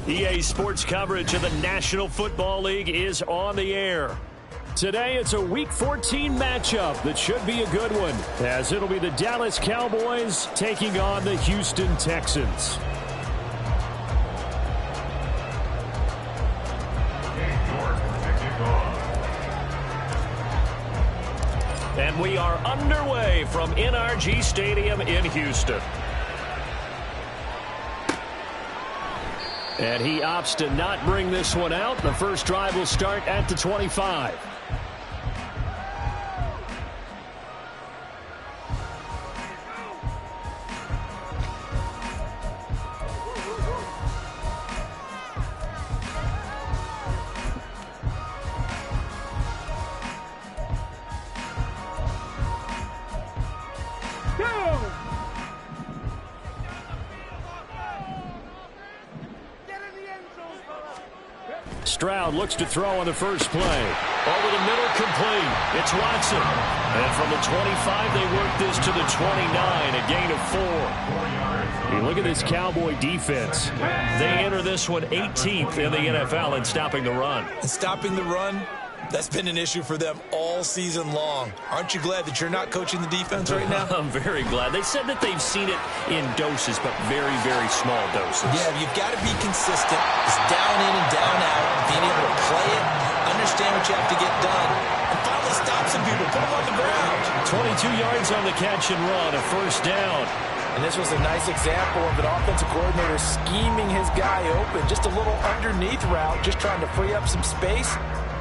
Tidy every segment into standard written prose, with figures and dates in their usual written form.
EA Sports coverage of the National Football League is on the air. Today, it's a Week 14 matchup that should be a good one, as it'll be the Dallas Cowboys taking on the Houston Texans. And we are underway from NRG Stadium in Houston. And he opts to not bring this one out. The first drive will start at the 25. Stroud looks to throw on the first play. Over the middle, complete. It's Watson. And from the 25, they work this to the 29, a gain of 4. You look at this Cowboy defense. They enter this one 18th in the NFL in stopping the run. And stopping the run, that's been an issue for them all season long. Aren't you glad that you're not coaching the defense right now? I'm very glad. They said that they've seen it in doses, but very, very small doses. Yeah, you've got to be consistent. It's down in and down out. Being able to play it, understand what you have to get done, and finally stop some people, put them on the ground. 22 yards on the catch and run, a first down. And this was a nice example of an offensive coordinator scheming his guy open. Just a little underneath route, just trying to free up some space.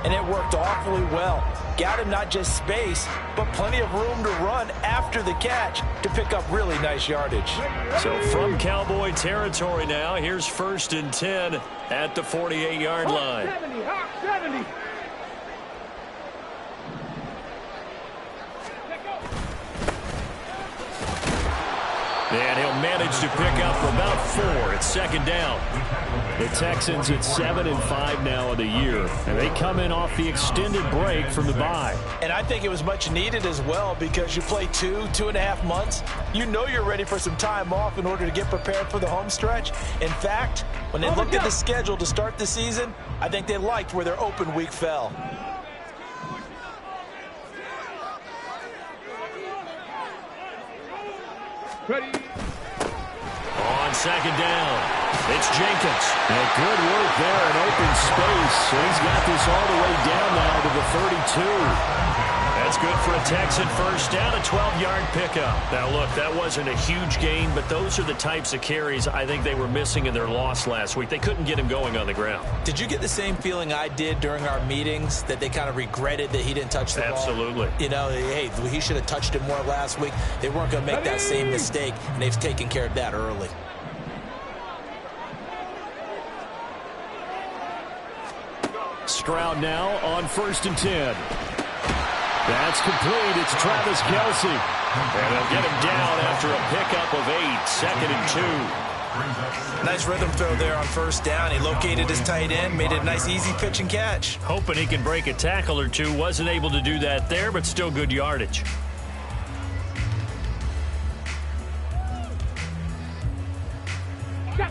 And it worked awfully well. Got him not just space, but plenty of room to run after the catch to pick up really nice yardage. So from Cowboy territory now, here's 1st and 10 at the 48-yard line. 70. And he'll manage to pick up about 4. It's 2nd down. The Texans at 7-5 now in the year. And they come in off the extended break from the bye. And I think it was much needed as well, because you play 2.5 months. You know you're ready for some time off in order to get prepared for the home stretch. In fact, when they looked at the schedule to start the season, I think they liked where their open week fell. Ready. On 2nd down, it's Jenkins. And good work there in open space. So he's got this all the way down now to the 32. That's good for a Texan first down, a 12-yard pickup. Now, look, that wasn't a huge gain, but those are the types of carries I think they were missing in their loss last week. They couldn't get him going on the ground. Did you get the same feeling I did during our meetings, that they kind of regretted that he didn't touch the ball? Absolutely. You know, hey, he should have touched it more last week. They weren't going to make that same mistake, and they've taken care of that early. Stroud now on 1st and 10. That's complete. It's Travis Kelce. And they'll get him down after a pickup of 8. 2nd and 2. Nice rhythm throw there on 1st down. He located his tight end, made it a nice easy pitch and catch. Hoping he can break a tackle or two. Wasn't able to do that there, but still good yardage.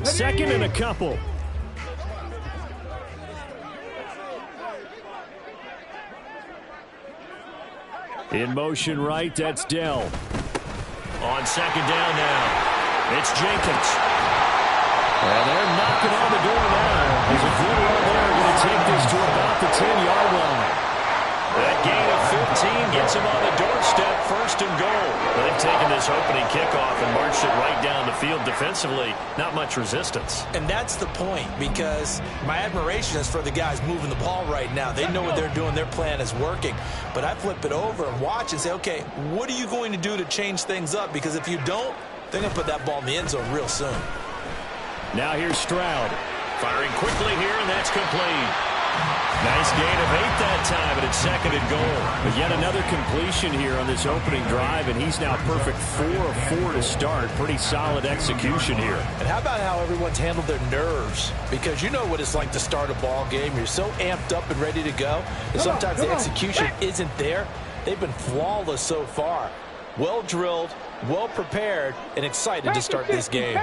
Second and a couple. In motion right, that's DAL. On 2nd down now, it's Jenkins. And they're knocking on the door now. There's a good run there, going to take this to about the 10-yard line. That gain of 15 gets him on the doorstep, 1st and goal. They've taken this opening kickoff and marched it right down the field defensively. Not much resistance. And that's the point, because my admiration is for the guys moving the ball right now. They know what they're doing. Their plan is working. But I flip it over and watch and say, okay, what are you going to do to change things up? Because if you don't, they're going to put that ball in the end zone real soon. Now here's Stroud. Firing quickly here, and that's complete. Nice gain of 8 that time, and it's 2nd and goal. But yet another completion here on this opening drive, and he's now perfect 4 of 4 to start. Pretty solid execution here. And how about how everyone's handled their nerves? Because you know what it's like to start a ball game. You're so amped up and ready to go, and sometimes the execution isn't there. They've been flawless so far. Well drilled, well prepared, and excited to start this game.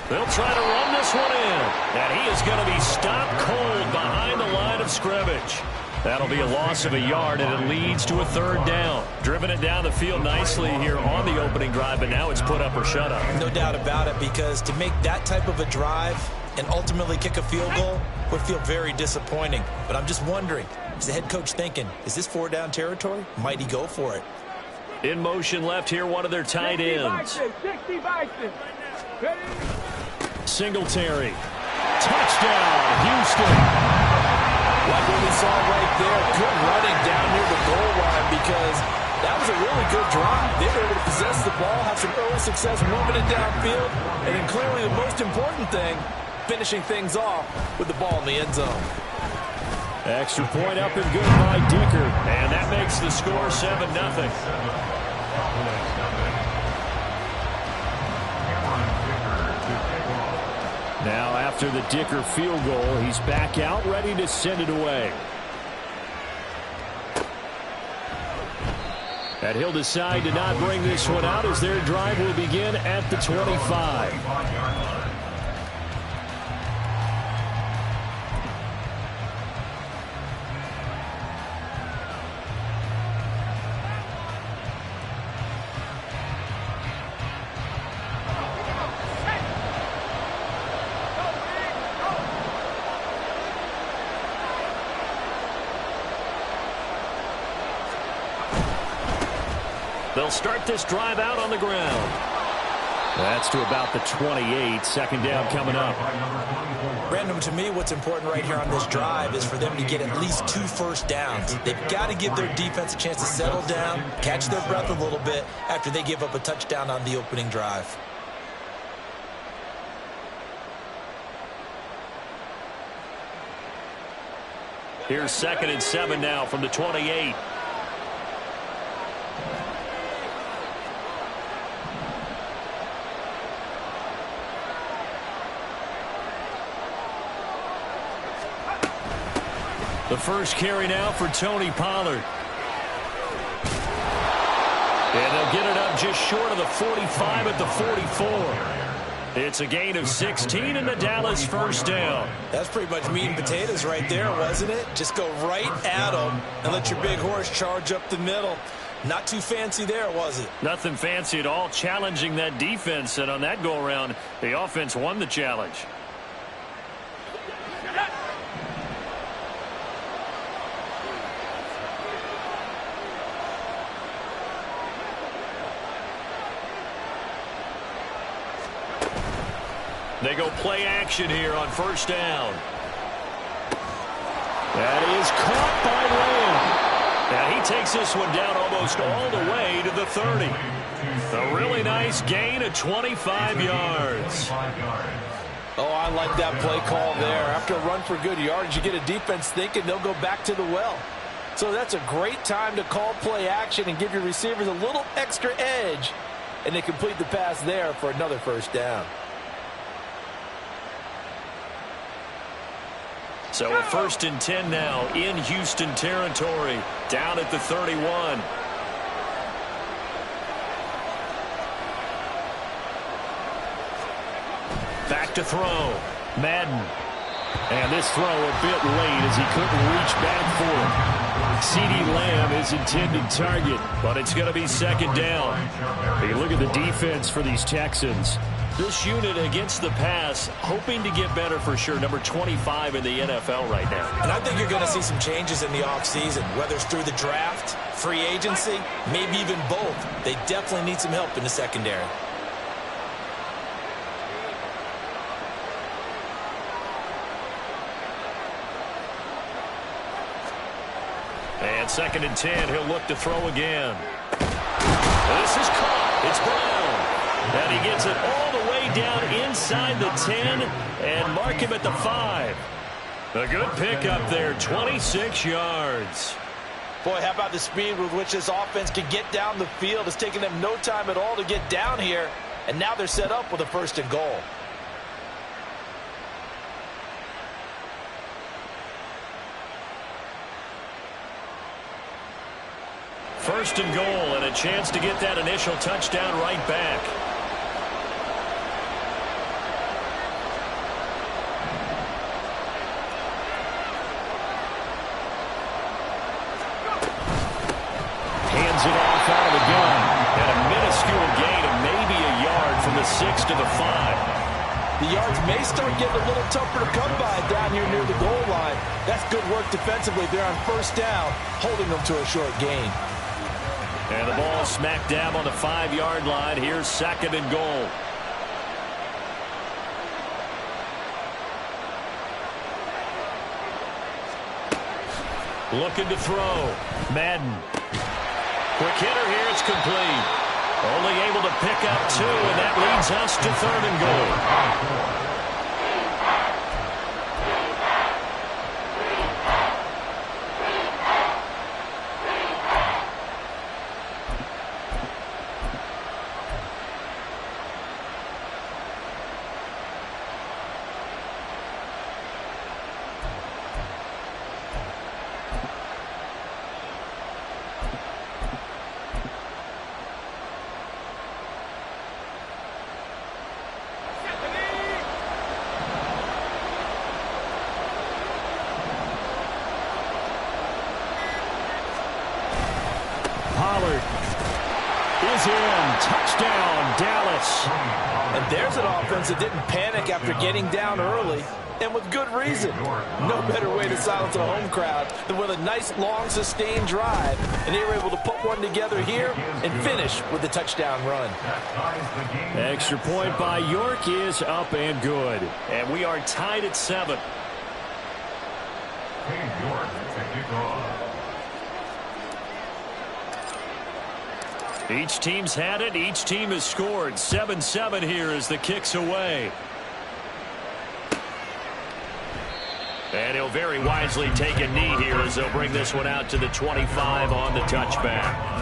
They'll try to run this one in. And he is going to be stopped cold behind the line of scrimmage. That'll be a loss of a yard, and it leads to a third down. Driven it down the field nicely here on the opening drive, but now it's put up or shut up. No doubt about it, because to make that type of a drive and ultimately kick a field goal would feel very disappointing. But I'm just wondering, is the head coach thinking, is this 4-down territory? Might he go for it? In motion left here, one of their tight ends. 60 Bison. Ready? Singletary. Touchdown, Houston. Like what we saw right there, good running down near the goal line, because that was a really good drive. They were able to possess the ball, have some early success moving it downfield, and then clearly the most important thing, finishing things off with the ball in the end zone. Extra point up and good by Dicker, and that makes the score 7-0. Now, after the Dicker field goal, he's back out, ready to send it away. And he'll decide to not bring this one out as their drive will begin at the 25. They'll start this drive out on the ground. That's to about the 28. Second down coming up. Random, to me, what's important right here on this drive is for them to get at least 2 first downs. They've got to give their defense a chance to settle down, catch their breath a little bit after they give up a touchdown on the opening drive. Here's 2nd and 7 now from the 28. The first carry now for Tony Pollard. And they'll get it up just short of the 45 at the 44. It's a gain of 16 and the Dallas first down. That's pretty much meat and potatoes right there, wasn't it? Just go right at them and let your big horse charge up the middle. Not too fancy there, was it? Nothing fancy at all, challenging that defense. And on that go-around, the offense won the challenge. They go play action here on first down. That is caught by Lamb. And he takes this one down almost all the way to the 30. A really nice gain of 25 yards. Oh, I like that play call there. After a run for good yards, you get a defense thinking they'll go back to the well. So that's a great time to call play action and give your receivers a little extra edge. And they complete the pass there for another first down. So a 1st and 10 now in Houston territory, down at the 31. Back to throw. Madden. And this throw a bit late as he couldn't reach back for it. CeeDee Lamb is intended target, but it's going to be 2nd down. Hey, look at the defense for these Texans. This unit against the pass, hoping to get better for sure. Number 25 in the NFL right now. And I think you're going to see some changes in the offseason, whether it's through the draft, free agency, maybe even both. They definitely need some help in the secondary. And 2nd and 10, he'll look to throw again. This is caught. It's Brown. And he gets it all the way down inside the 10 and mark him at the 5. A good pickup there, 26 yards. Boy, how about the speed with which this offense can get down the field? It's taken them no time at all to get down here, and now they're set up with a 1st and goal. First and goal, and a chance to get that initial touchdown right back. 6 to the 5. The yards may start getting a little tougher to come by down here near the goal line. That's good work defensively there on first down, holding them to a short gain. And the ball smack dab on the 5-yard line. Here's 2nd and goal. Looking to throw. Madden. Quick hitter here. It's complete. Only able to pick up 2, and that leads us to 3rd and goal. Is in. Touchdown, Dallas. And there's an offense that didn't panic after getting down early, and with good reason. No better way to silence a home crowd than with a nice, long, sustained drive. And they were able to put one together here and finish with a touchdown run. Extra point by York is up and good. And we are tied at 7. Each team's had it. Each team has scored. 7-7 here as the kick's away. And he'll very wisely take a knee here as they'll bring this one out to the 25 on the touchback.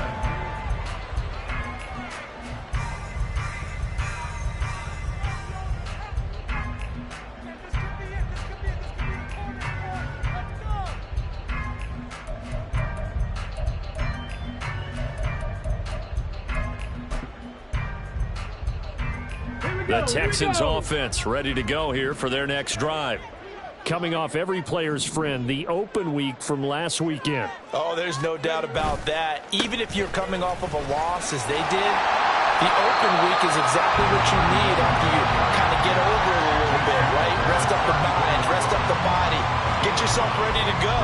The Texans offense ready to go here for their next drive. Coming off every player's friend, the open week from last weekend. Oh, there's no doubt about that. Even if you're coming off of a loss as they did, the open week is exactly what you need after you kind of get over it a little bit, right? Rest up the mind, rest up the body, get yourself ready to go.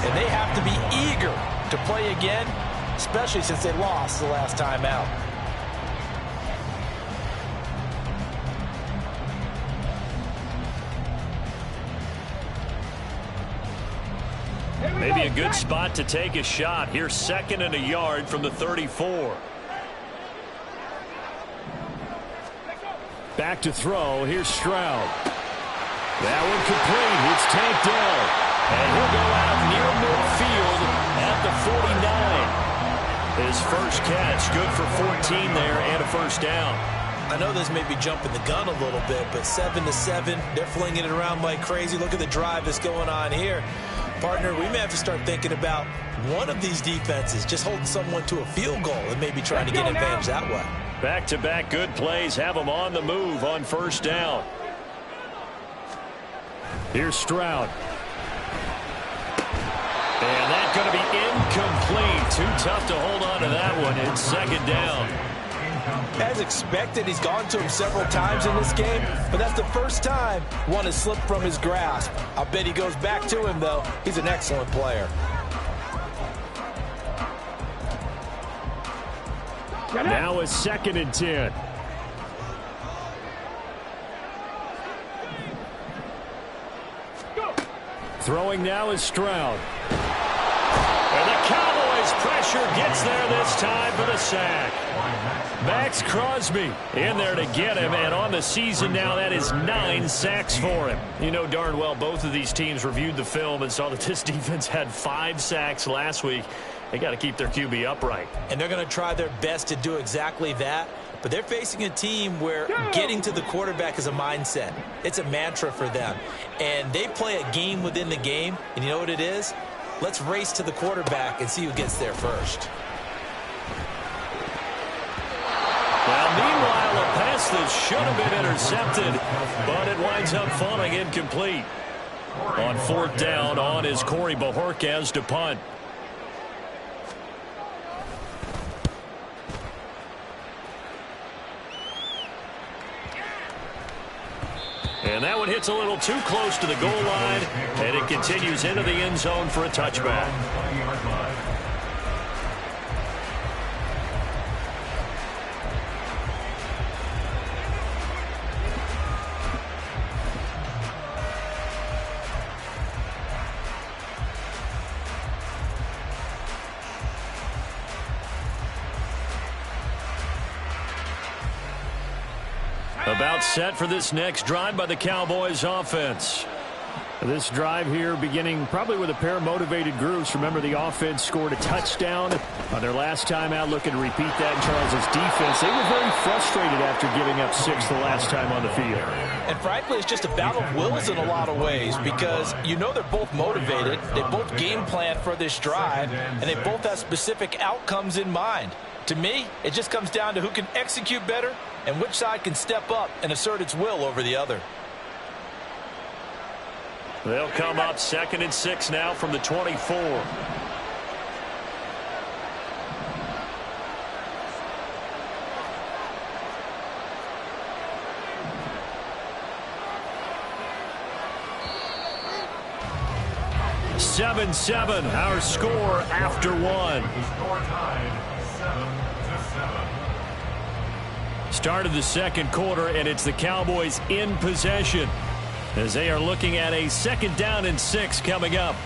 And they have to be eager to play again, especially since they lost the last time out. Maybe a good spot to take a shot. Here's 2nd and a yard from the 34. Back to throw. Here's Stroud. That one complete. It's tanked down. And he'll go out near midfield at the 49. His first catch, good for 14 there and a first down. I know this may be jumping the gun a little bit, but 7-7, they're flinging it around like crazy. Look at the drive that's going on here. Partner, we may have to start thinking about one of these defenses just holding someone to a field goal and maybe trying to get advantage that way. Back-to-back good plays have them on the move on first down. Here's Stroud. And that's going to be incomplete. Too tough to hold on to that one. It's 2nd down. As expected, he's gone to him several times in this game, but that's the first time one has slipped from his grasp. I bet he goes back to him, though. He's an excellent player. Now it's 2nd and 10. Throwing now is Stroud. And the Cowboys pressure gets there this time for the sack. Max Crosby in there to get him, and on the season now that is 9 sacks for him. You know darn well both of these teams reviewed the film and saw that this defense had 5 sacks last week. They got to keep their QB upright. And they're going to try their best to do exactly that. But they're facing a team where getting to the quarterback is a mindset. It's a mantra for them. And they play a game within the game. And you know what it is? Let's race to the quarterback and see who gets there first. Well, meanwhile, a pass that should have been intercepted, but it winds up falling incomplete. On 4th down, on is Corey Bajorquez to punt. And that one hits a little too close to the goal line, and it continues into the end zone for a touchback. About set for this next drive by the Cowboys offense. This drive here beginning probably with a pair of motivated groups. Remember, the offense scored a touchdown on their last time out, looking to repeat that in Charles's defense. They were very frustrated after giving up 6 the last time on the field. And frankly, it's just a battle of wills in a lot of ways, because you know they're both motivated. They both game plan for this drive, and they both have specific outcomes in mind. To me, it just comes down to who can execute better and which side can step up and assert its will over the other. They'll come up 2nd and 6 now from the 24. Seven, our score after one. Start of the second quarter, and it's the Cowboys in possession as they are looking at a 2nd down and 6 coming up.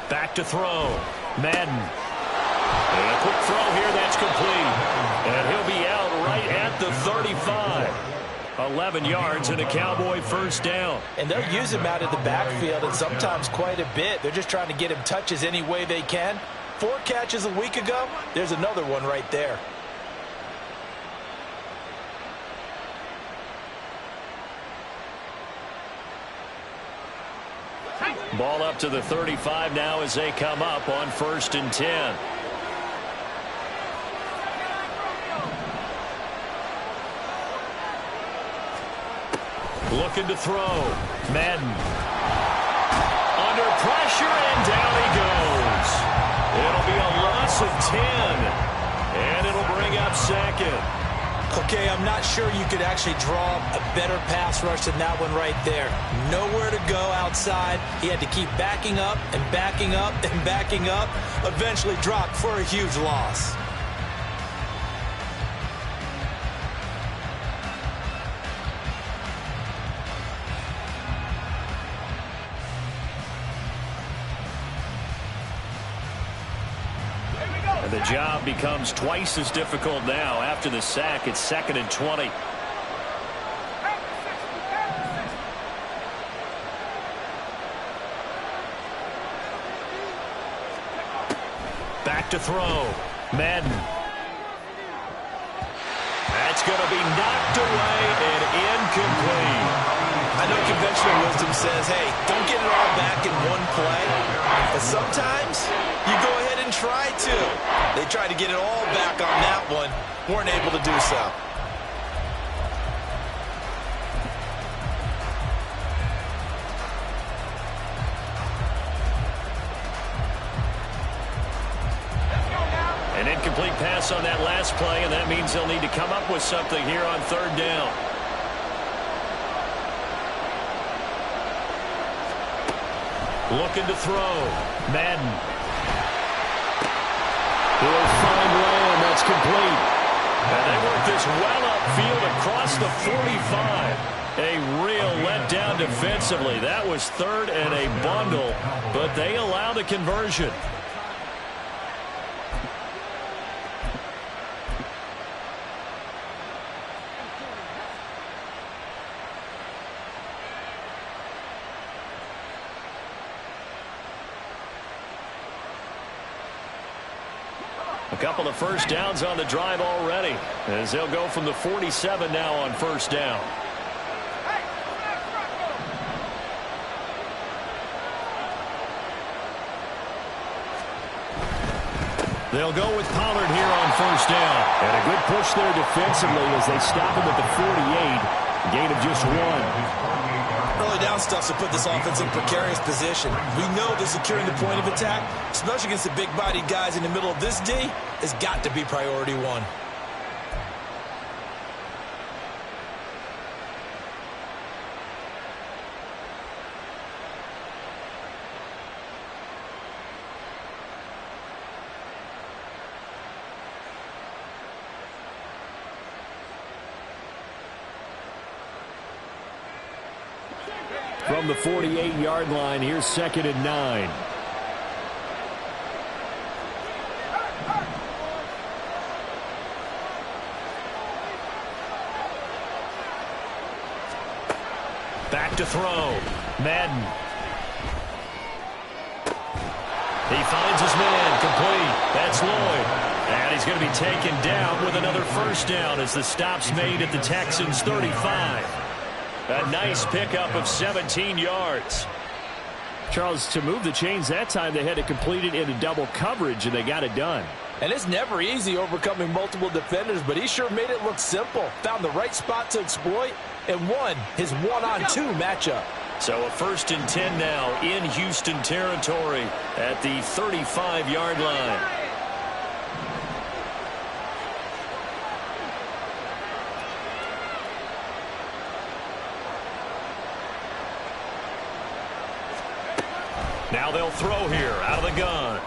Back to throw. Madden. And a quick throw here, that's complete. And he'll be out right at the 35. 11 yards and a Cowboy first down. And they'll use him out of the backfield, and sometimes quite a bit. They're just trying to get him touches any way they can. 4 catches a week ago. There's another one right there. Ball up to the 35 now as they come up on 1st and 10. Looking to throw. Madden. Under pressure, and down he goes. It'll be a loss of 10. And it'll bring up 2nd. Okay, I'm not sure you could actually draw a better pass rush than that one right there. Nowhere to go outside. He had to keep backing up and backing up and backing up. Eventually dropped for a huge loss. The job becomes twice as difficult now after the sack. It's 2nd and 20. Back to throw. Madden. That's going to be knocked away and incomplete. I know conventional wisdom says, hey, don't get it all back in one play. But sometimes you go ahead and try to. They tried to get it all back on that one. Weren't able to do so. An incomplete pass on that last play, and that means they'll need to come up with something here on 3rd down. Looking to throw. Madden. He'll find Lamb. That's complete. And they work this well upfield across the 45. A real letdown defensively. That was 3rd and a bundle, but they allow the conversion. couple of first downs on the drive already, as they'll go from the 47 now on first down. They'll go with Pollard here on first down. And a good push there defensively as they stop him at the 48. Gain of just 1. Early down stuff to put this offense in precarious position. We know that securing the point of attack, especially against the big-bodied guys in the middle of this D, has got to be priority 1. From the 48-yard line, here's 2nd and 9. Back to throw. Madden. He finds his man. Complete. That's Lloyd. And he's going to be taken down with another first down as the stop's made at the Texans' 35. A nice pickup of 17 yards. Charles, to move the chains that time, they had to complete it into double coverage, and they got it done. And it's never easy overcoming multiple defenders, but he sure made it look simple. Found the right spot to exploit and won his one-on-two matchup. So a 1st and 10 now in Houston territory at the 35-yard line. Now they'll throw here out of the gun.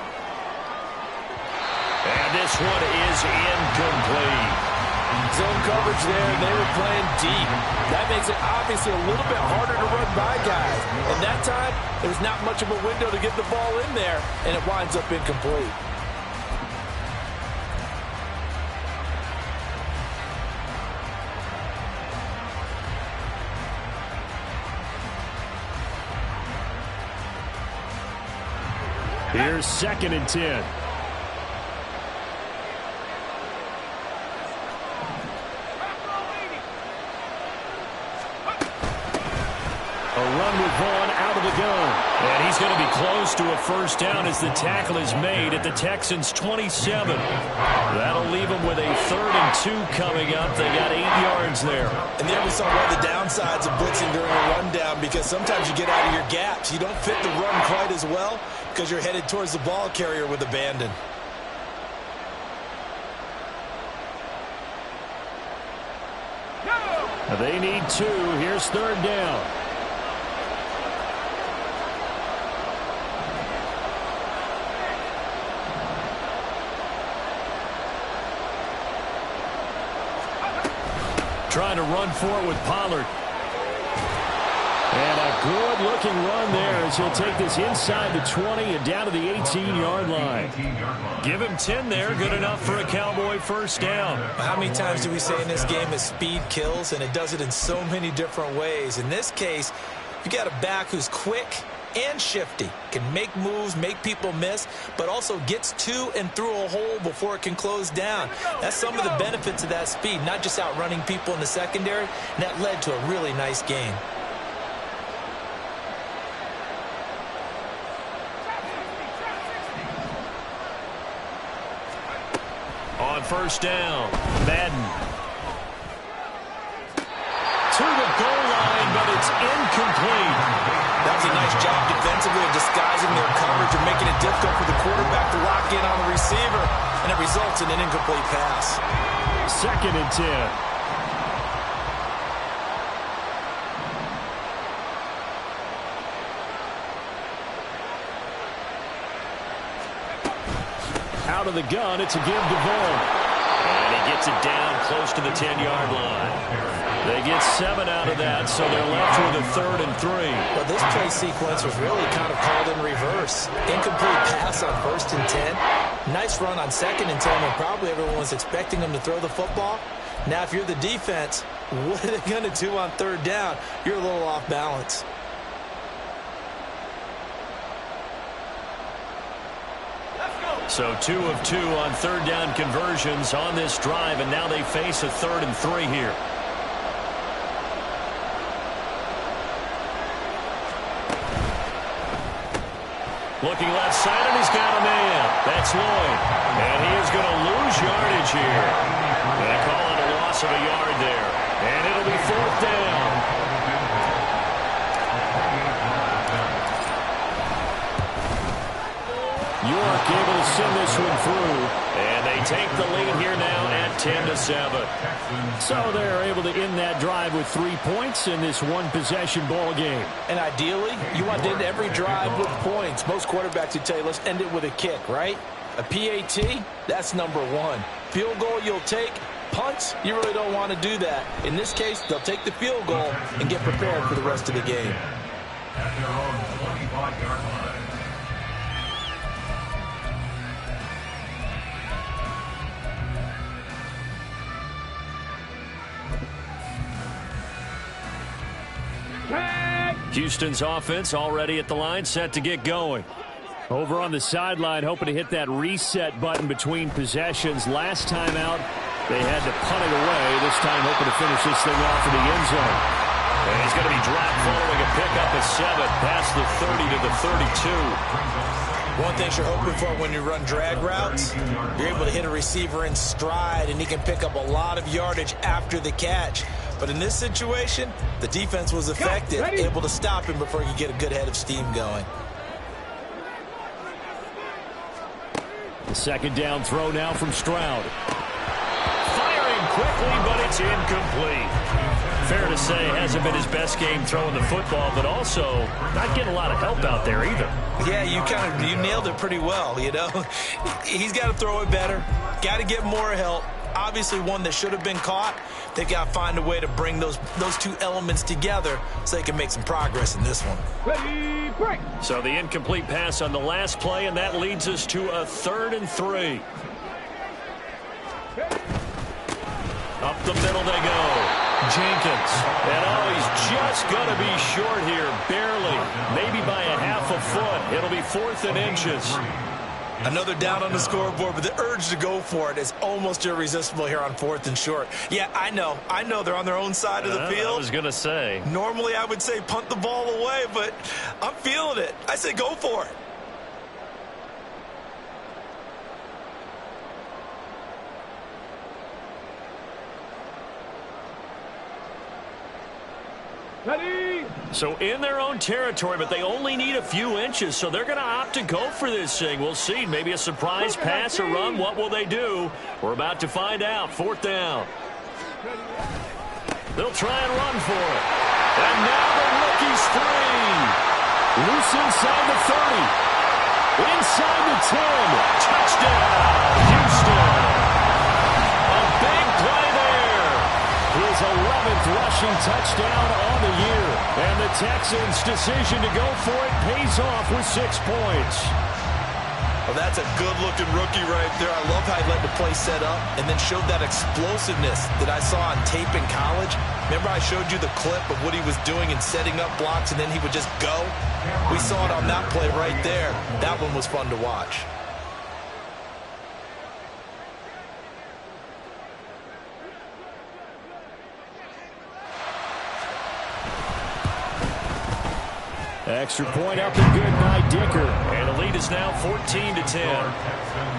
And this one is incomplete. Zone coverage there, and they were playing deep. That makes it obviously a little bit harder to run by guys. And that time, there's not much of a window to get the ball in there, and it winds up incomplete. Here's 2nd and 10. A run with Vaughn out of the gun. And he's going to be close to a first down as the tackle is made at the Texans' 27. That'll leave them with a 3rd and 2 coming up. They got 8 yards there. And there we saw one of the downsides of blitzing during a rundown, because sometimes you get out of your gaps. You don't fit the run quite as well because you're headed towards the ball carrier with abandon. They need 2. Here's 3rd down. Trying to run for it with Pollard. And a good-looking run there as he'll take this inside the 20 and down to the 18-yard line. Give him 10 there. Good enough for a Cowboy first down. How many times do we say in this game that speed kills, and it does it in so many different ways? In this case, you got a back who's quick and shifty, can make moves, make people miss, but also gets to and through a hole before it can close down. That's some of the benefits of that speed, not just outrunning people in the secondary, and that led to a really nice game. On first down, Madden. To the goal line, but it's incomplete. That was a nice job defensively of disguising their coverage and making it difficult for the quarterback to lock in on the receiver, and it results in an incomplete pass. 2nd and 10. Out of the gun, it's a give to Vaughn. And he gets it down close to the 10-yard line. They get 7 out of that, so they're left with a 3rd and 3. Well, this play sequence was really kind of called in reverse. Incomplete pass on 1st and 10. Nice run on 2nd and 10 when probably everyone was expecting them to throw the football. Now, if you're the defense, what are they going to do on 3rd down? You're a little off balance. So 2 of 2 on third down conversions on this drive, and now they face a 3rd and 3 here. Looking left side, and he's got a man. That's Lloyd. And he is going to lose yardage here. They call it a loss of a yard there. And it'll be 4th down. York able to send this one through. And they take the lead here now at 10-7. So they're able to end that drive with 3 points in this one-possession ball game. And ideally, you want to end every drive with points. Most quarterbacks would tell you, let's end it with a kick, right? A PAT, that's number 1. Field goal you'll take. Punts, you really don't want to do that. In this case, they'll take the field goal and get prepared for the rest of the game. At their own 25-yard line. Houston's offense already at the line, set to get going. Over on the sideline, hoping to hit that reset button between possessions. Last time out, they had to punt it away. This time hoping to finish this thing off in the end zone. And he's going to be dropped following a pickup of 7 past the 30 to the 32. One thing you're hoping for when you run drag routes, you're able to hit a receiver in stride, and he can pick up a lot of yardage after the catch. But in this situation, the defense was effective, able to stop him before he could get a good head of steam going. The second down throw now from Stroud. Firing quickly, but it's incomplete. Fair to say, hasn't been his best game throwing the football, but also not getting a lot of help out there either. Yeah, you nailed it pretty well, you know. He's got to throw it better, got to get more help. Obviously one that should have been caught. They've got to find a way to bring those two elements together so they can make some progress in this one. Ready, break. So the incomplete pass on the last play, and that leads us to a 3rd and 3. Up the middle they go. Jenkins. And he's just going to be short here, barely. Maybe by a half a foot. It'll be 4th and inches. Another down on the scoreboard, but the urge to go for it is almost irresistible here on 4th and short. Yeah, I know they're on their own side of the field. I was going to say. Normally I would say punt the ball away, but I'm feeling it. I say go for it. Ready. So in their own territory, but they only need a few inches, so they're going to opt to go for this thing. We'll see. Maybe a surprise pass or run. What will they do? We're about to find out. 4th down. They'll try and run for it. And now the rookie's free. Loose inside the 30. Inside the 10. Touchdown, Houston. A big play there. His 11th rushing touchdown on the year. And the Texans' decision to go for it pays off with 6 points. Well, that's a good-looking rookie right there. I love how he let the play set up and then showed that explosiveness that I saw on tape in college. Remember I showed you the clip of what he was doing and setting up blocks, and then he would just go? We saw it on that play right there. That one was fun to watch. Extra point up and good by Dicker. And the lead is now 14-10.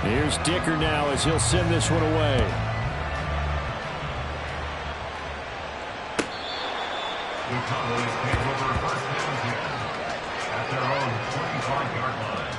Here's Dicker now as he'll send this one away. The Cowboys take over first down here at their own 25-yard line.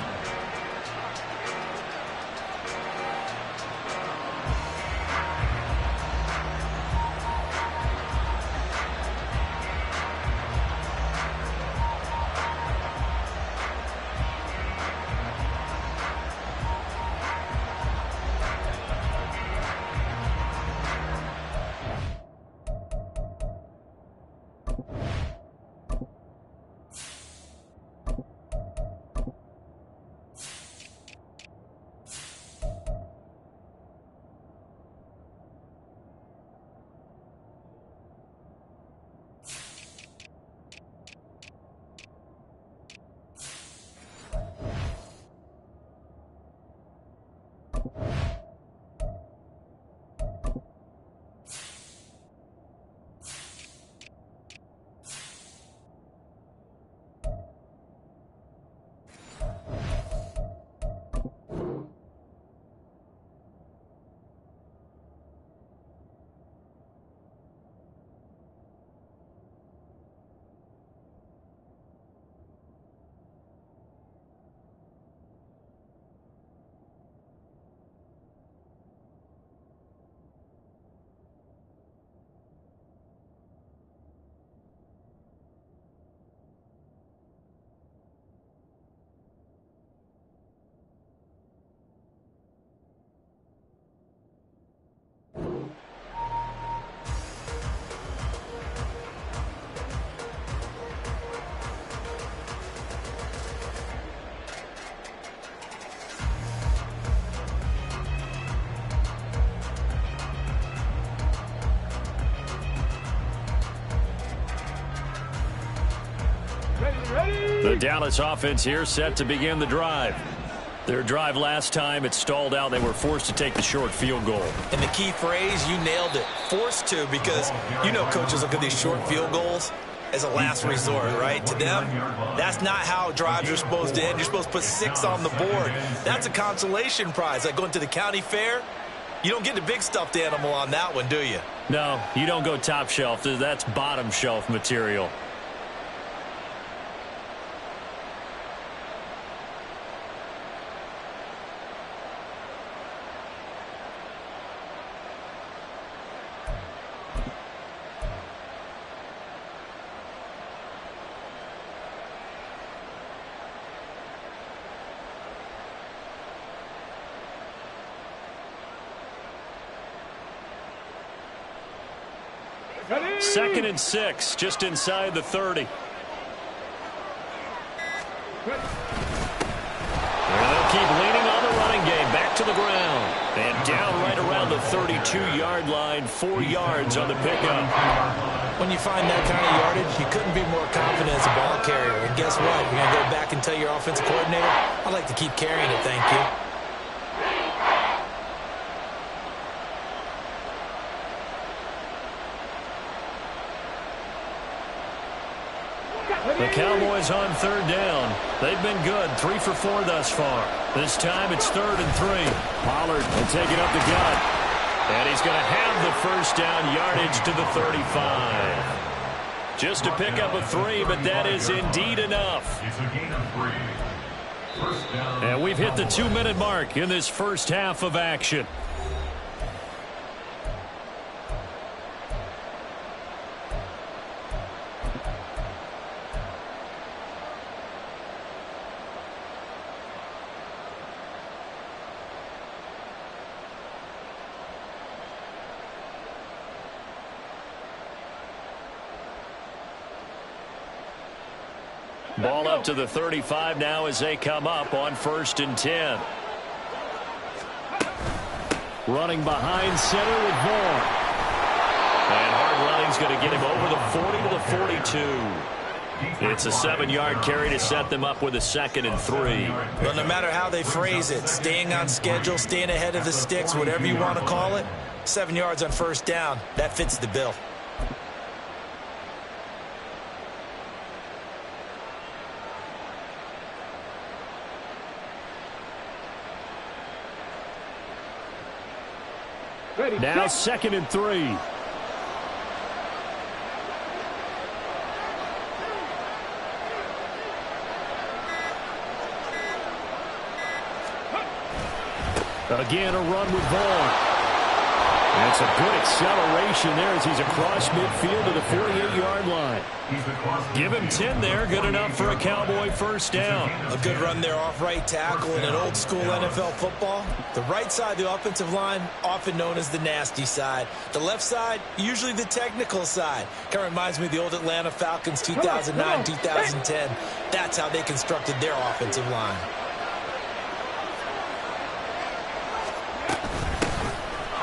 The Dallas offense here set to begin the drive. Their drive last time, it stalled out. They were forced to take the short field goal. And the key phrase, you nailed it, forced to, because you know coaches look at these short field goals as a last resort, right? To them, that's not how drives are supposed to end. You're supposed to put 6 on the board. That's a consolation prize. Like going to the county fair, you don't get the big stuffed animal on that one, do you? No, you don't go top shelf. That's bottom shelf material. Second and 6, just inside the 30. They'll keep leaning on the running game. Back to the ground. And down right around the 32-yard line. 4 yards on the pickup. When you find that kind of yardage, you couldn't be more confident as a ball carrier. And guess what? You're going to go back and tell your offensive coordinator, I'd like to keep carrying it, thank you. The Cowboys on third down. They've been good, 3 for 4 thus far. This time it's 3rd and 3. Pollard will take it up the gut. And he's going to have the first down yardage to the 35. Just a pickup of 3, but that is indeed enough. It's a gain of 3. First down. And we've hit the 2-minute mark in this first half of action. Ball up to the 35 now as they come up on 1st and 10. Running behind center with Vaughn. And hard running's going to get him over the 40 to the 42. It's a 7-yard carry to set them up with a 2nd and 3. Well, no matter how they phrase it, staying on schedule, staying ahead of the sticks, whatever you want to call it, 7 yards on first down, that fits the bill. Now 2nd and 3. Again, a run with Vaughn. That's a good acceleration there as he's across midfield to the 48-yard line. Give him 10 there, good enough for a Cowboy first down. A good run there off right tackle in an old-school NFL football. The right side of the offensive line, often known as the nasty side. The left side, usually the technical side. Kind of reminds me of the old Atlanta Falcons 2009, 2010. That's how they constructed their offensive line.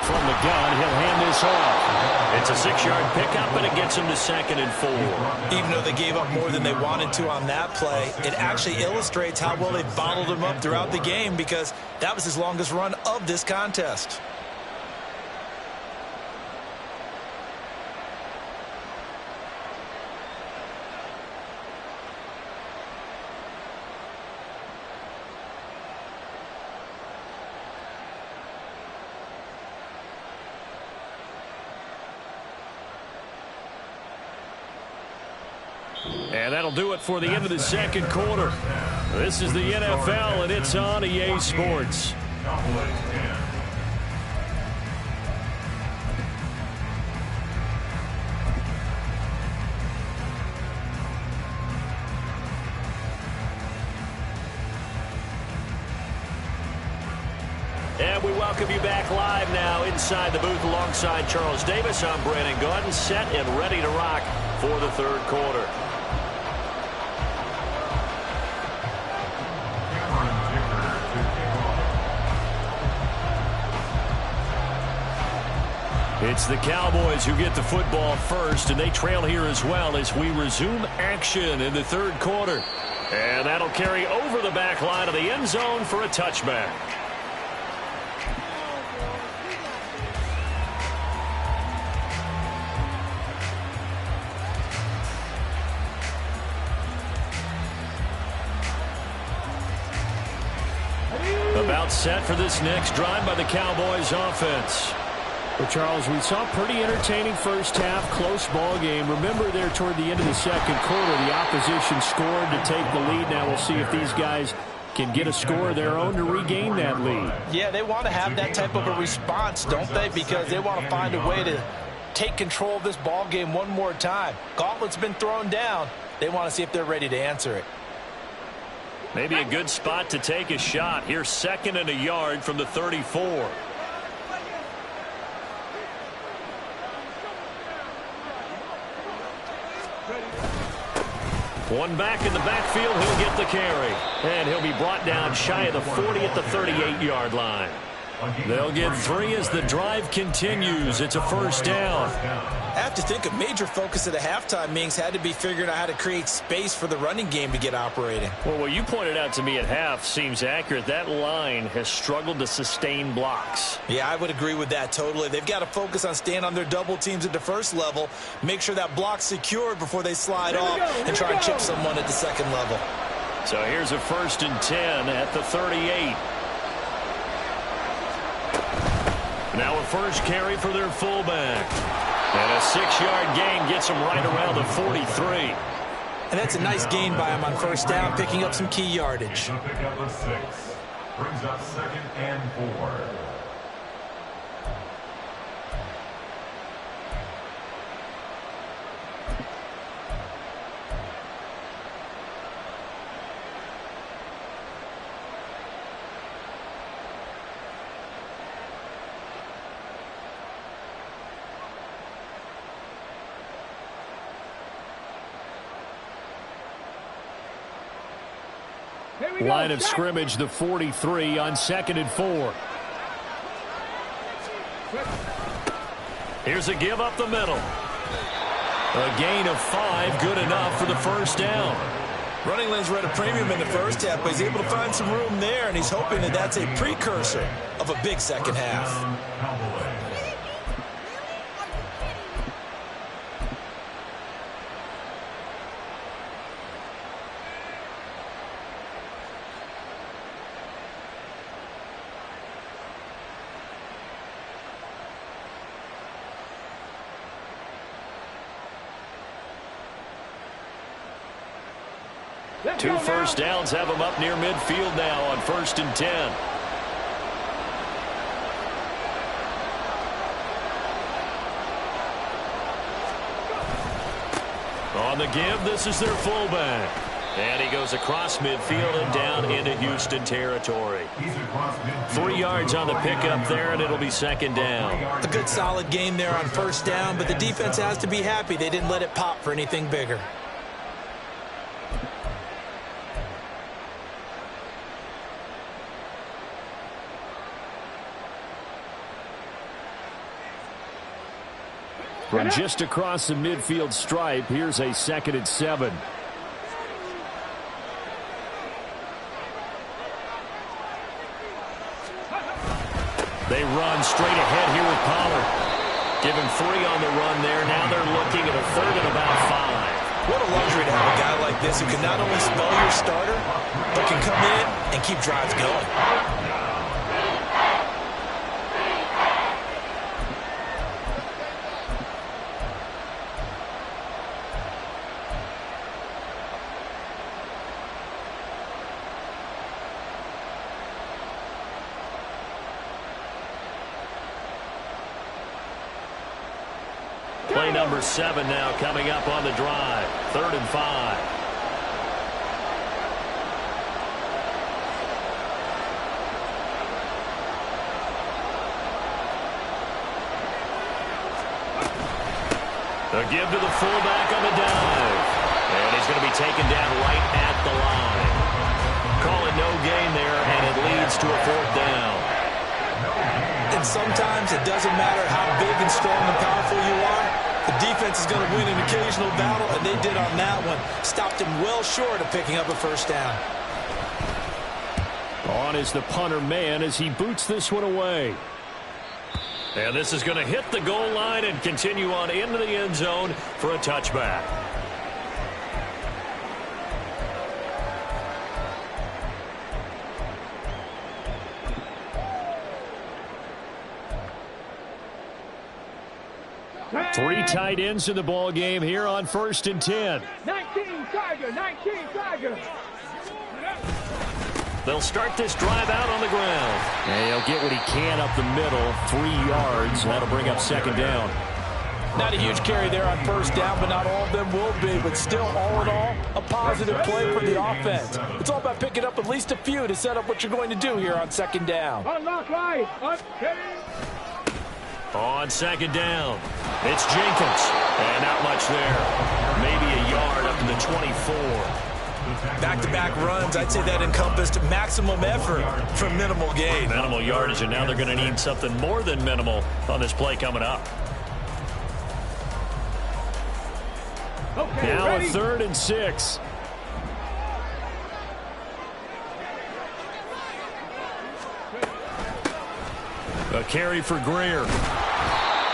From the gun, he'll hand this off. It's a 6-yard pickup, and it gets him to 2nd and 4. Even though they gave up more than they wanted to on that play, it actually illustrates how well they bottled him up throughout the game, because that was his longest run of this contest. And that'll do it for the end of the 2nd quarter. This is the NFL, and it's on EA Sports. And we welcome you back live now inside the booth alongside Charles Davis. I'm Brandon Gaudin, set and ready to rock for the 3rd quarter. It's the Cowboys who get the football first, and they trail here as well as we resume action in the third quarter. And that'll carry over the back line of the end zone for a touchback. About set for this next drive by the Cowboys offense. Well, Charles, we saw a pretty entertaining first half, close ball game. Remember there toward the end of the second quarter, the opposition scored to take the lead. Now we'll see if these guys can get a score of their own to regain that lead. Yeah, they want to have that type of a response, don't they? Because they want to find a way to take control of this ball game one more time. Gauntlet's been thrown down. They want to see if they're ready to answer it. Maybe a good spot to take a shot. Here's 2nd and a yard from the 34. One back in the backfield, he'll get the carry. And he'll be brought down shy of the 40 at the 38-yard line. They'll get 3 as the drive continues. It's a first down. I have to think a major focus of the halftime meetings had to be figuring out how to create space for the running game to get operating. Well, what you pointed out to me at half seems accurate. That line has struggled to sustain blocks. Yeah, I would agree with that totally. They've got to focus on staying on their double teams at the first level, make sure that block's secured before they slide off and try and chip someone at the second level. So here's a 1st and 10 at the 38. Now a first carry for their fullback. And a 6-yard gain gets them right around the 43. And that's a nice gain by him on first down, picking up some key yardage. The pickup of 6 brings up 2nd and 4. Line of scrimmage, the 43 on 2nd and 4. Here's a give up the middle. A gain of 5, good enough for the first down. Running lanes were at a premium in the first half, but he's able to find some room there, and he's hoping that that's a precursor of a big second half. Two first downs have them up near midfield now on 1st and 10. On the give, this is their fullback. And he goes across midfield and down into Houston territory. 3 yards on the pickup there, and it'll be 2nd down. A good solid gain there on first down, but the defense has to be happy they didn't let it pop for anything bigger. From just across the midfield stripe, here's a 2nd and 7. They run straight ahead here with Pollard. Give him 3 on the run there. Now they're looking at a 3rd and about 5. What a luxury to have a guy like this who can not only spell your starter, but can come in and keep drives going. Play number 7 now coming up on the drive. 3rd and 5. A give to the fullback on the dive. And he's going to be taken down right at the line. Call it no gain there, and it leads to a 4th down. And sometimes it doesn't matter how big and strong and powerful you are. The defense is going to win an occasional battle, and they did on that one. Stopped him well short of picking up a first down. On is the punter man as he boots this one away. And this is going to hit the goal line and continue on into the end zone for a touchback. Three tight ends in the ball game here on 1st and 10. 19 Tiger, 19 Tiger. They'll start this drive out on the ground. And he'll get what he can up the middle, 3 yards. That'll bring up 2nd down. Not a huge carry there on first down, but not all of them will be. But still, all in all, a positive play for the offense. It's all about picking up at least a few to set up what you're going to do here on 2nd down. Unlock right. On 2nd down, it's Jenkins. And not much there. Maybe a yard up to the 24. Back-to-back runs, I'd say that encompassed maximum effort for minimal gain. Minimal yardage, and now they're going to need something more than minimal on this play coming up. Okay, now ready? a 3rd and 6. A carry for Greer.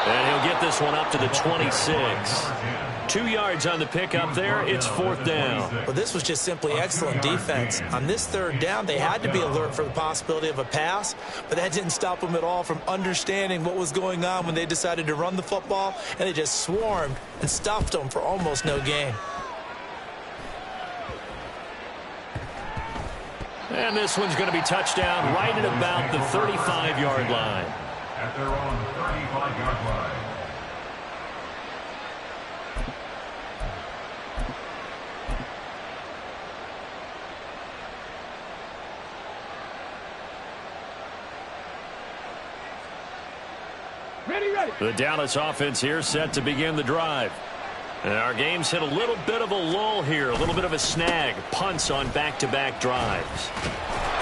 And he'll get this one up to the 26. 2 yards on the pickup there. It's 4th down. Well, this was just simply excellent defense. On this 3rd down, they had to be alert for the possibility of a pass, but that didn't stop them at all from understanding what was going on when they decided to run the football, and they just swarmed and stopped them for almost no gain. And this one's going to be touchdown right at about the 35-yard line. At their own 35-yard line. Ready. The Dallas offense here set to begin the drive. And our game's hit a little bit of a lull here, a little bit of a snag. Punts on back-to-back drives.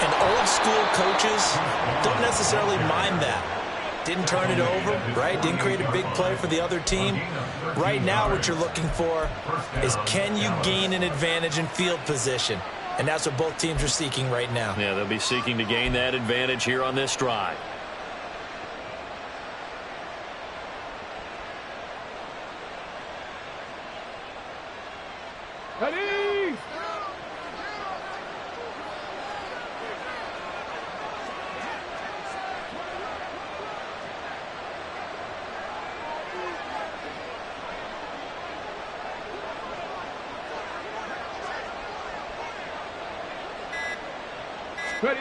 And old-school coaches don't necessarily mind that. Didn't turn it over, right? Didn't create a big play for the other team. Right now what you're looking for is, can you gain an advantage in field position? And that's what both teams are seeking right now. Yeah, they'll be seeking to gain that advantage here on this drive. Ready. Ready.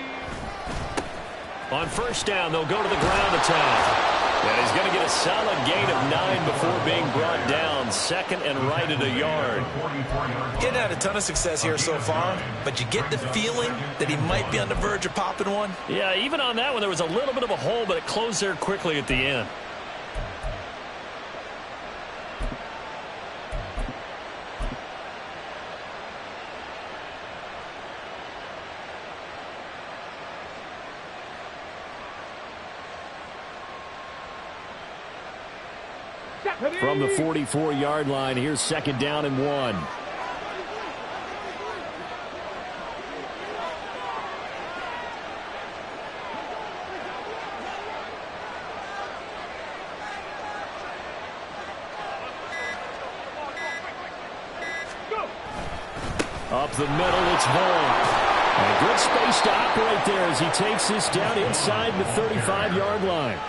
On 1st down, they'll go to the ground attack. And he's going to get a solid gain of 9 before being brought down. 2nd and right at a yard. Getting had a ton of success here so far, but you get the feeling that he might be on the verge of popping one. Yeah, even on that one, there was a little bit of a hole, but it closed there quickly at the end. From the 44-yard line, here's 2nd down and 1. Up the middle, it's Vaughn. And good space to operate there as he takes this down inside the 35-yard line.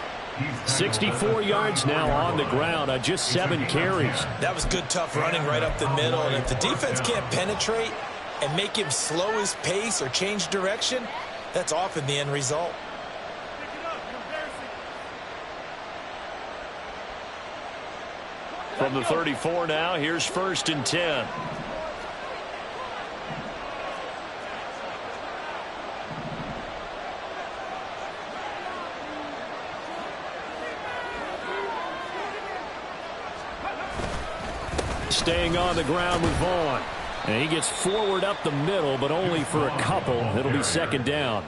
64 yards now on the ground on just 7 carries. That was good, tough running right up the middle. And if the defense can't penetrate and make him slow his pace or change direction, that's often the end result. From the 34 now, here's 1st and 10. Staying on the ground with Vaughn. And he gets forward up the middle, but only for a couple. It'll be 2nd down.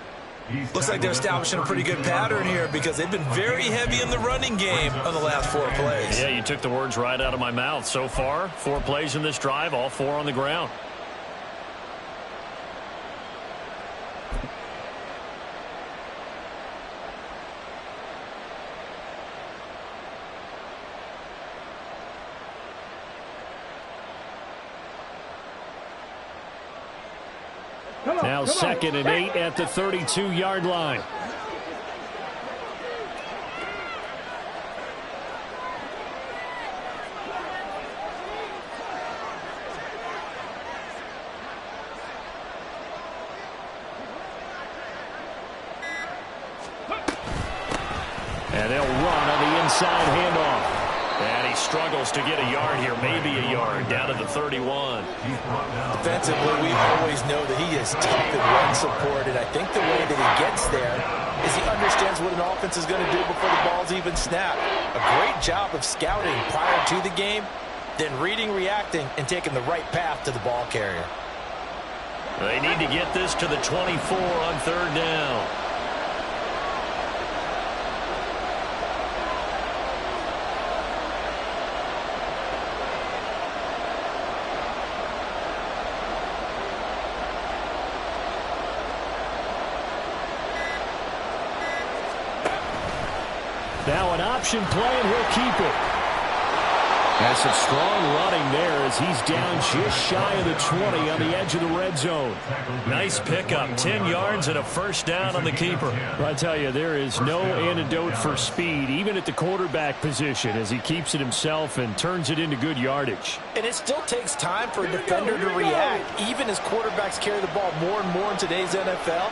Looks like they're establishing a pretty good pattern here because they've been very heavy in the running game on the last 4 plays. Yeah, you took the words right out of my mouth. So far, 4 plays in this drive, all 4 on the ground. Now 2nd and 8 at the 32-yard line. And they'll run on the inside handoff. And he struggles to get a yard here, maybe a yard, down to the 31. Defensively, we always know that he is tough in run support, and I think the way that he gets there is he understands what an offense is going to do before the ball's even snapped. A great job of scouting prior to the game, then reading, reacting, and taking the right path to the ball carrier. They need to get this to the 24 on 3rd down. Now an option play, and he'll keep it. That's some strong running there as he's down just shy of the 20 on the edge of the red zone. Nice pickup, 10 yards and a 1st down on the keeper. I tell you, there is no antidote for speed, even at the quarterback position, as he keeps it himself and turns it into good yardage. And it still takes time for a defender to react, even as quarterbacks carry the ball more and more in today's NFL.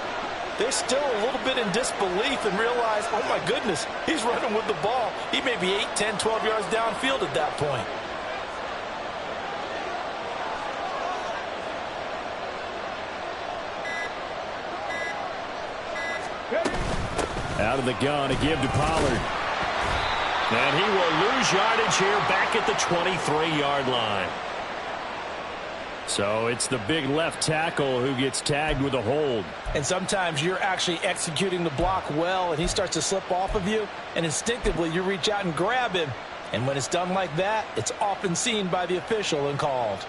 They're still a little bit in disbelief and realize, oh my goodness, he's running with the ball. He may be 8, 10, 12 yards downfield at that point. Out of the gun to give to Pollard. And he will lose yardage here back at the 23-yard line. So it's the big left tackle who gets tagged with a hold. And sometimes you're actually executing the block well, and he starts to slip off of you, and instinctively you reach out and grab him. And when it's done like that, it's often seen by the official and called.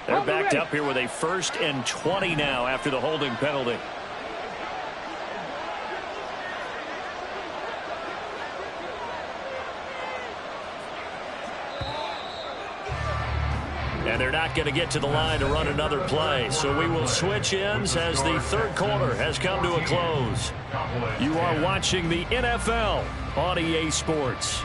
They're backed up here with a 1st and 20 now after the holding penalty. And they're not going to get to the line to run another play. So we will switch ends as the 3rd quarter has come to a close. You are watching the NFL on EA Sports.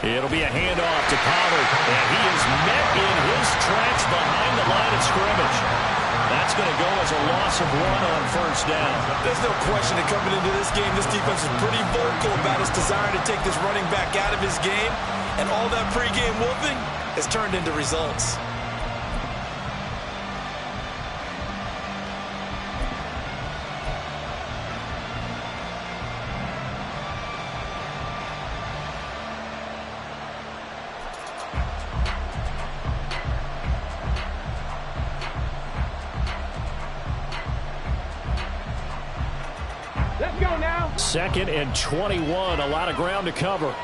It'll be a handoff to Pollard, and he is met in his tracks behind the line of scrimmage. That's going to go as a loss of 1 on 1st down. There's no question that coming into this game, this defense is pretty vocal about its desire to take this running back out of his game, and all that pregame whooping has turned into results. Let's go now. 2nd and 21, a lot of ground to cover.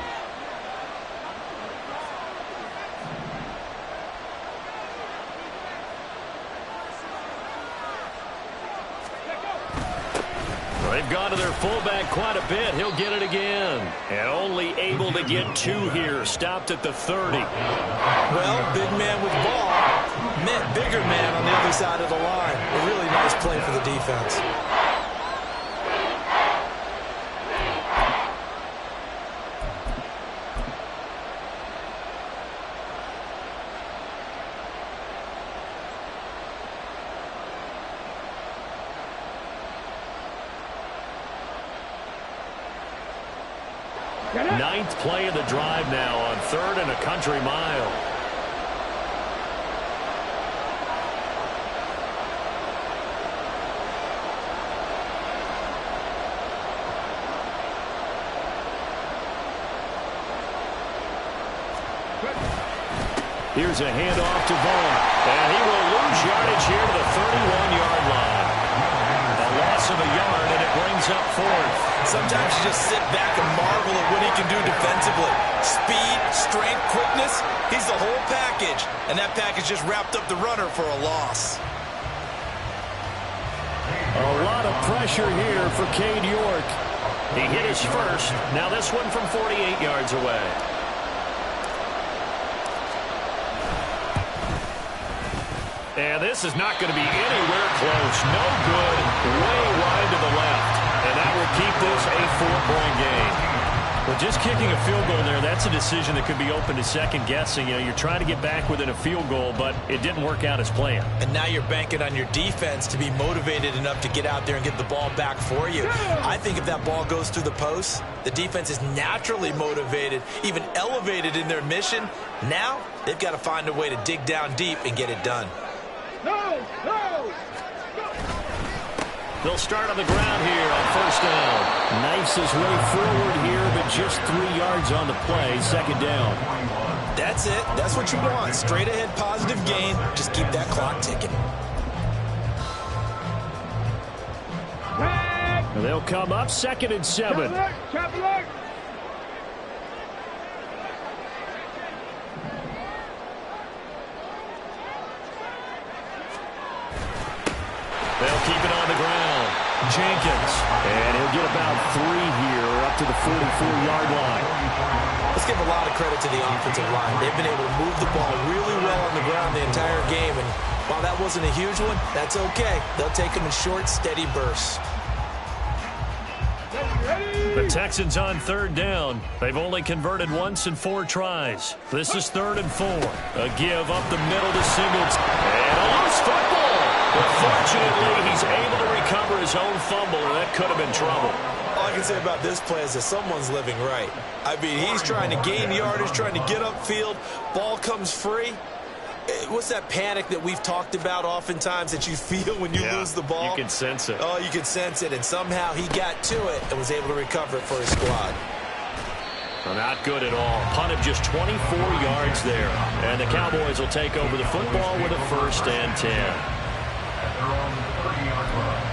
They've gone to their fullback quite a bit. He'll get it again. And only able to get 2 here. Stopped at the 30. Well, big man with ball met bigger man on the other side of the line. A really nice play for the defense. Ninth play of the drive now on 3rd and a country mile. Here's a handoff to Vaughn. And he will lose yardage here to the 31-yard line. A loss of a yard, and it brings up 4th. Sometimes you just sit back and marvel at what he can do defensively. Speed, strength, quickness, he's the whole package. And that package just wrapped up the runner for a loss. A lot of pressure here for Cade York. He hit his first. Now this one from 48 yards away. And this is not going to be anywhere close. No good. Way wide to the left. And that will keep this a 4-point game. Well, just kicking a field goal there, that's a decision that could be open to second guessing. You know, you're trying to get back within a field goal, but it didn't work out as planned. And now you're banking on your defense to be motivated enough to get out there and get the ball back for you. I think if that ball goes through the post, the defense is naturally motivated, even elevated in their mission. Now they've got to find a way to dig down deep and get it done. They'll start on the ground here on 1st down. Knifes his way forward here, but just 3 yards on the play. 2nd down. That's it. That's what you want. Straight ahead positive gain. Just keep that clock ticking. They'll come up 2nd and 7. They'll keep it on the ground. Jenkins. And he'll get about 3 here up to the 44-yard line. Let's give a lot of credit to the offensive line. They've been able to move the ball really well on the ground the entire game. And while that wasn't a huge one, that's okay. They'll take them in short, steady bursts. The Texans on 3rd down. They've only converted once in 4 tries. This is 3rd and 4. A give up the middle to Singleton. And a loose football. But fortunately, he's able to recover his own fumble, and that could have been trouble. All I can say about this play is that someone's living right. I mean, he's trying to gain yardage, trying to get upfield. Ball comes free. What's that panic that we've talked about oftentimes that you feel when you lose the ball? You can sense it. Oh, you can sense it, and somehow he got to it and was able to recover it for his squad. Well, not good at all. Punt of just 24 yards there. And the Cowboys will take over the football with a 1st and 10. They're on the 30-yard line.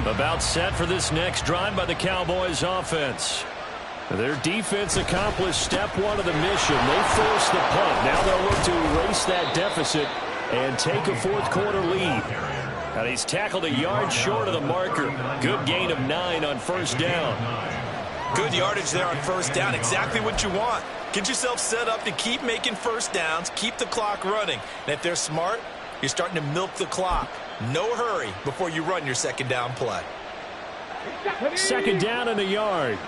About set for this next drive by the Cowboys offense. Their defense accomplished step 1 of the mission. They forced the punt. Now they'll look to erase that deficit and take a 4th quarter lead. And he's tackled a yard short of the marker. Good gain of 9 on 1st down. Good yardage there on 1st down. Exactly what you want. Get yourself set up to keep making 1st downs, keep the clock running. And if they're smart, you're starting to milk the clock. No hurry before you run your 2nd down play. 2nd down and a yard.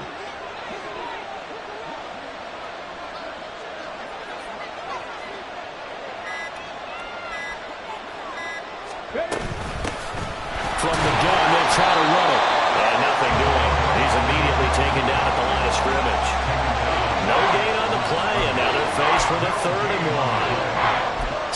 From the gun, they'll try to run it. And nothing doing. He's immediately taken down at the line of scrimmage. No gain on the play, and now they're faced with a 3rd and 1.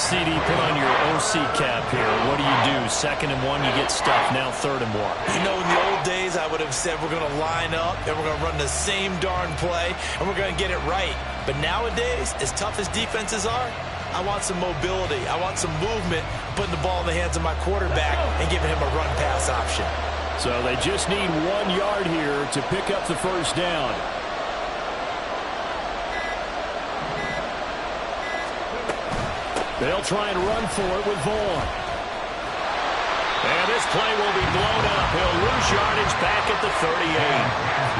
CD, put on your OC cap here. What do? 2nd and 1, you get stuffed. Now 3rd and 1. You know, in the old days, I would have said we're going to line up and we're going to run the same darn play and we're going to get it right. But nowadays, as tough as defenses are, I want some mobility. I want some movement, putting the ball in the hands of my quarterback and giving him a run-pass option. So they just need 1 yard here to pick up the 1st down. They'll try and run for it with Vaughn. And this play will be blown up. He'll lose yardage back at the 38.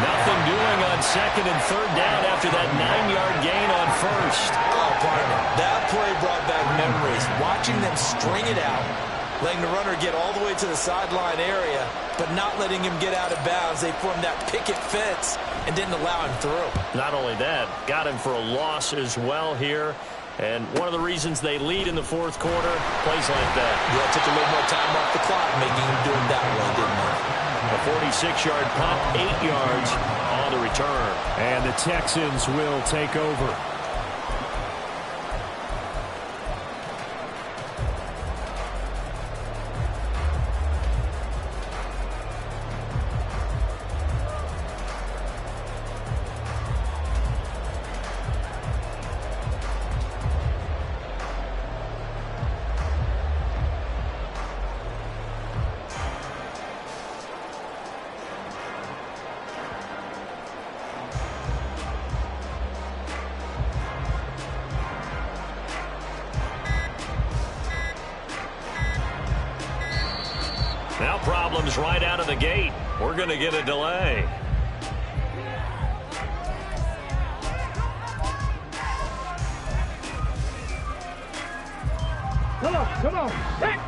Nothing doing on 2nd and 3rd down after that 9-yard gain on 1st. Oh, partner, that play brought back memories. Watching them string it out, letting the runner get all the way to the sideline area, but not letting him get out of bounds. They formed that picket fence and didn't allow him through. Not only that, got him for a loss as well here. And one of the reasons they lead in the fourth quarter, plays like that. Yeah, took a little more time off the clock, making him do it that way, didn't they? A 46-yard punt, 8 yards on the return. And the Texans will take over. Now problems right out of the gate. We're going to get a delay. Come on. Hey.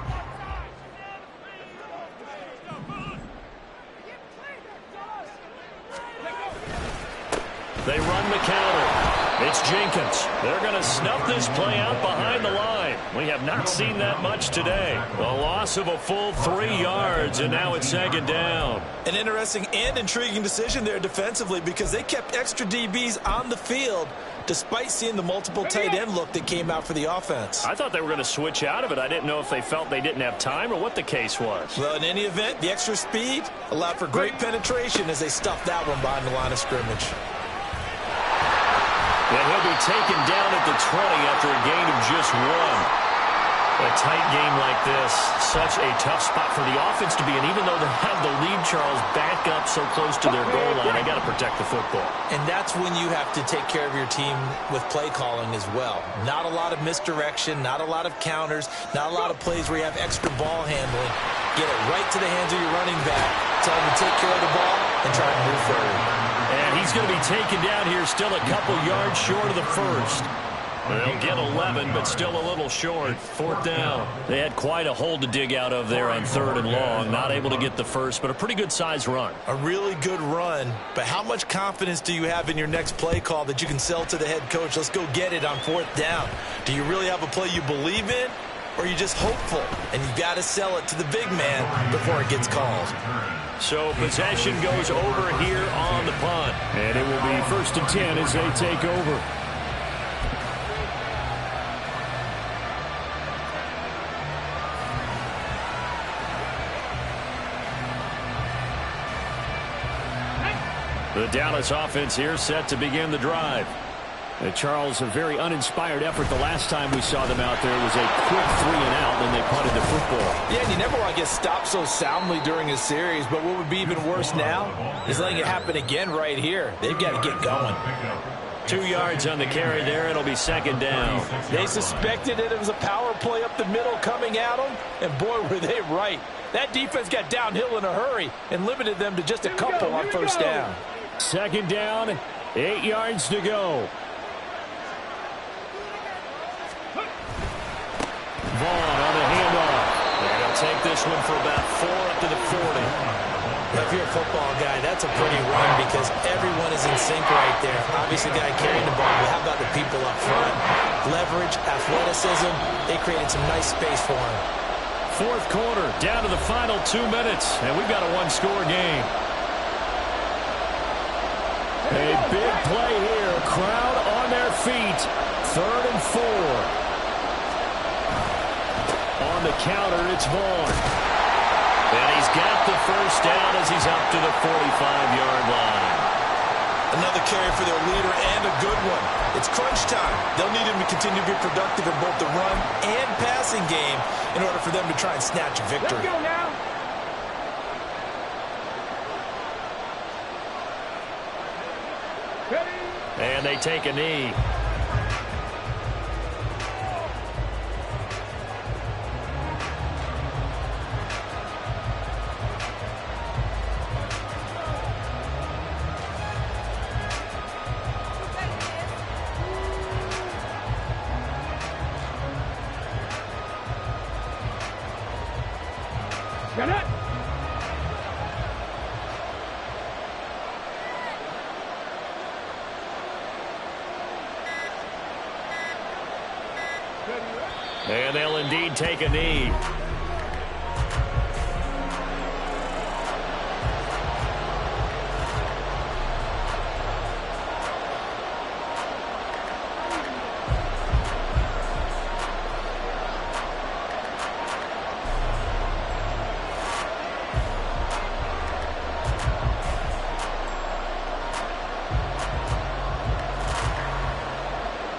They run the counter. It's Jenkins. They're going to snuff this play out behind the line. We have not seen that much today. A loss of a full 3 yards, and now it's second down. An interesting and intriguing decision there defensively because they kept extra DBs on the field despite seeing the multiple tight end look that came out for the offense. I thought they were going to switch out of it. I didn't know if they felt they didn't have time or what the case was. Well, in any event, the extra speed allowed for great penetration as they stuffed that one behind the line of scrimmage. And he'll be taken down at the 20 after a gain of just 1. A tight game like this, such a tough spot for the offense to be in. Even though they have the lead, Charles, back up so close to their goal line, they got to protect the football. And that's when you have to take care of your team with play calling as well. Not a lot of misdirection, not a lot of counters, not a lot of plays where you have extra ball handling. Get it right to the hands of your running back, tell him to take care of the ball, and try to move forward. And he's going to be taken down here, still a couple yards short of the first. They'll get 11, but still a little short. Fourth down. They had quite a hole to dig out of there on 3rd and long. Not able to get the first, but a pretty good-sized run. A really good run, but how much confidence do you have in your next play call that you can sell to the head coach? Let's go get it on 4th down. Do you really have a play you believe in, or are you just hopeful? And you've got to sell it to the big man before it gets called. So possession goes over here on the punt. And it will be 1st and 10 as they take over. The Dallas offense here set to begin the drive. Charles, a very uninspired effort the last time we saw them out there. It was a quick 3 and out, then they punted the football. Yeah, and you never want to get stopped so soundly during a series, but what would be even worse now is letting it happen again right here. They've got to get going. 2 yards on the carry there. It'll be second down. They suspected it was a power play up the middle coming at them, and boy, were they right. That defense got downhill in a hurry and limited them to just a couple on 1st down. Second down, 8 yards to go. Vaughn on the handoff. They're going to take this one for about 4 up to the 40. If you're a football guy, that's a pretty run because everyone is in sync right there. Obviously, the guy carrying the ball, but how about the people up front? Leverage, athleticism, they created some nice space for him. 4th quarter, down to the final 2 minutes, and we've got a 1-score game. A big play here. Crowd on their feet. 3rd and 4. On the counter, it's Vaughn. And he's got the first down as he's up to the 45-yard line. Another carry for their leader and a good one. It's crunch time. They'll need him to continue to be productive in both the run and passing game in order for them to try and snatch a victory. Let's go now. Ready? And they take a knee. Got it. And they'll indeed take a knee.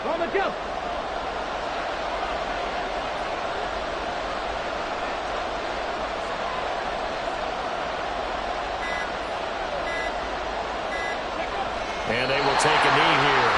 On the jump. And they will take a knee here.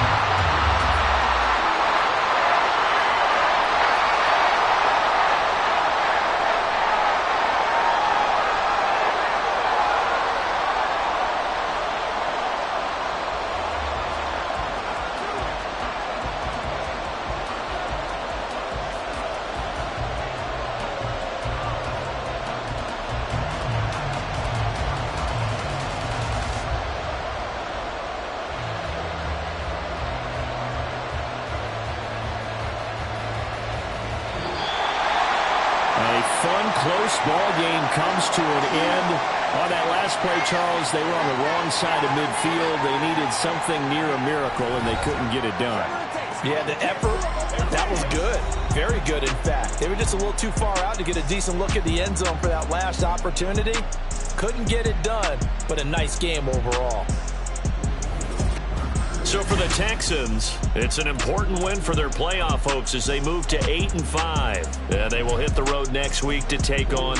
Fun, close ball game comes to an end. On that last play, Charles, they were on the wrong side of midfield. They needed something near a miracle, and they couldn't get it done. Yeah, the effort, that was good. Very good, in fact. They were just a little too far out to get a decent look at the end zone for that last opportunity. Couldn't get it done, but a nice game overall. So for the Texans, it's an important win for their playoff hopes as they move to 8-5. They will hit the road next week to take on